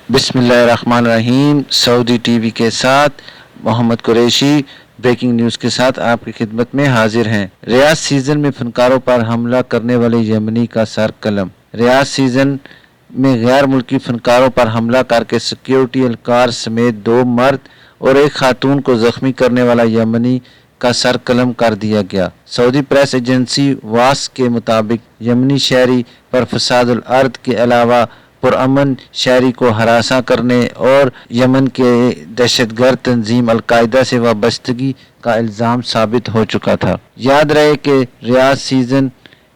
بسم اللہ الرحمن الرحیم۔ سعودی ٹی وی کے ساتھ محمد قریشی بریکنگ نیوز کے ساتھ آپ کی خدمت میں حاضر ہیں۔ ریاض سیزن میں فنکاروں پر حملہ کرنے والے یمنی کا سر قلم۔ ریاض سیزن میں غیر ملکی فنکاروں پر حملہ کر کے سیکیورٹی اہلکار سمیت 2 مرد اور 1 خاتون کو زخمی کرنے والا یمنی کا سر قلم کر دیا گیا۔ سعودی پریس ایجنسی واس کے مطابق یمنی شہری پر فساد الارض کے علاوہ پرامن شہری کو ہراساں کرنے اور یمن کے دہشت گرد تنظیم القاعدہ سے وابستگی کا الزام ثابت ہو چکا تھا۔ یاد رہے کہ ریاض سیزن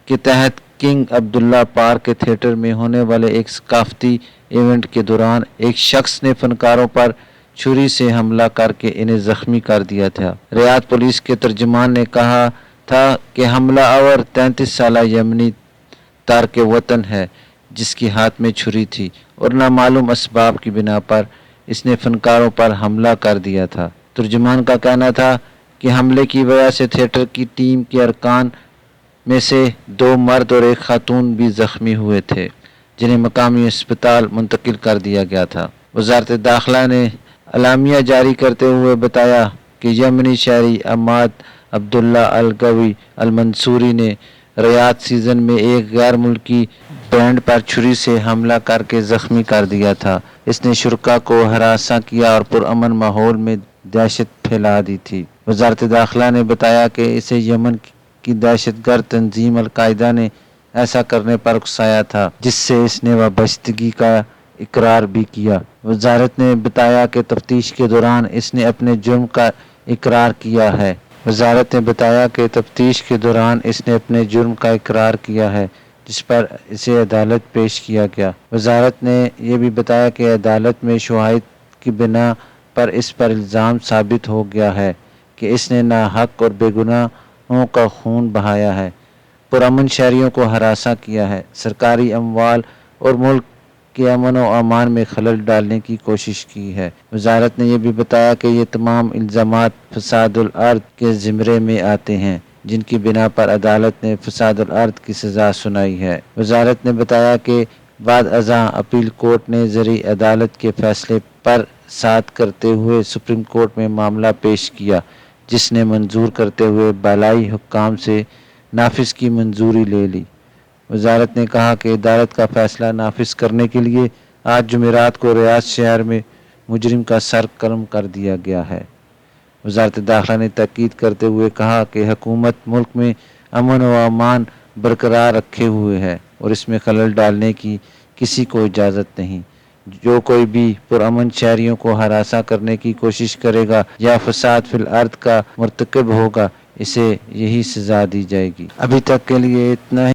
کے تحت کنگ عبداللہ پارک کے تھیٹر میں ہونے والے ایک ثقافتی ایونٹ کے دوران ایک شخص نے فنکاروں پر چھری سے حملہ کر کے انہیں زخمی کر دیا تھا۔ ریاض پولیس کے ترجمان نے کہا تھا کہ حملہ آور 33 سالہ یمنی تارک وطن ہے جس کے ہاتھ میں چھری تھی اور نامعلوم اسباب کی بنا پر اس نے فنکاروں پر حملہ کر دیا تھا۔ ترجمان کا کہنا تھا کہ حملے کی وجہ سے تھیٹر کی ٹیم کے ارکان میں سے 2 مرد اور 1 خاتون بھی زخمی ہوئے تھے جنہیں مقامی اسپتال منتقل کر دیا گیا تھا۔ وزارت داخلہ نے اعلامیہ جاری کرتے ہوئے بتایا کہ یمنی شہری عماد عبداللہ القوی المنصوری نے ریاض سیزن میں ایک غیر ملکی بینڈ پر چھری سے حملہ کر کے زخمی کر دیا تھا۔ اس نے شرکاء کو ہراساں کیا اور پرامن ماحول میں دہشت پھیلا دی تھی۔ وزارت داخلہ نے بتایا کہ اسے یمن کی دہشت گرد تنظیم القاعدہ نے ایسا کرنے پر اکسایا تھا جس سے اس نے وابستگی کا اقرار بھی کیا۔ وزارت نے بتایا کہ تفتیش کے دوران اس نے اپنے جرم کا اقرار کیا ہے۔ جس پر اسے عدالت پیش کیا گیا۔ وزارت نے یہ بھی بتایا کہ عدالت میں شواہد کی بنا پر اس پر الزام ثابت ہو گیا ہے کہ اس نے ناحق اور بے گناہوں کا خون بہایا ہے، پرامن شہریوں کو ہراساں کیا ہے، سرکاری اموال اور ملک کے امن و امان میں خلل ڈالنے کی کوشش کی ہے۔ وزارت نے یہ بھی بتایا کہ یہ تمام الزامات فساد الارض کے زمرے میں آتے ہیں جن کی بنا پر عدالت نے فساد الارض کی سزا سنائی ہے۔ وزارت نے بتایا کہ بعد ازاں اپیل کورٹ نے زیر عدالت کے فیصلے پر صادق کرتے ہوئے سپریم کورٹ میں معاملہ پیش کیا جس نے منظور کرتے ہوئے بالائی حکام سے نافذ کی منظوری لے لی۔ وزارت نے کہا کہ عدالت کا فیصلہ نافذ کرنے کے لیے آج جمعرات کو ریاض شہر میں مجرم کا سر قلم کر دیا گیا ہے۔ وزارت داخلہ نے تاکید کرتے ہوئے کہا کہ حکومت ملک میں امن و امان برقرار رکھے ہوئے ہے اور اس میں خلل ڈالنے کی کسی کو اجازت نہیں۔ جو کوئی بھی پرامن شہریوں کو ہراساں کرنے کی کوشش کرے گا یا فساد فی الارض کا مرتکب ہوگا اسے یہی سزا دی جائے گی۔ ابھی تک کے لیے اتنا ہی۔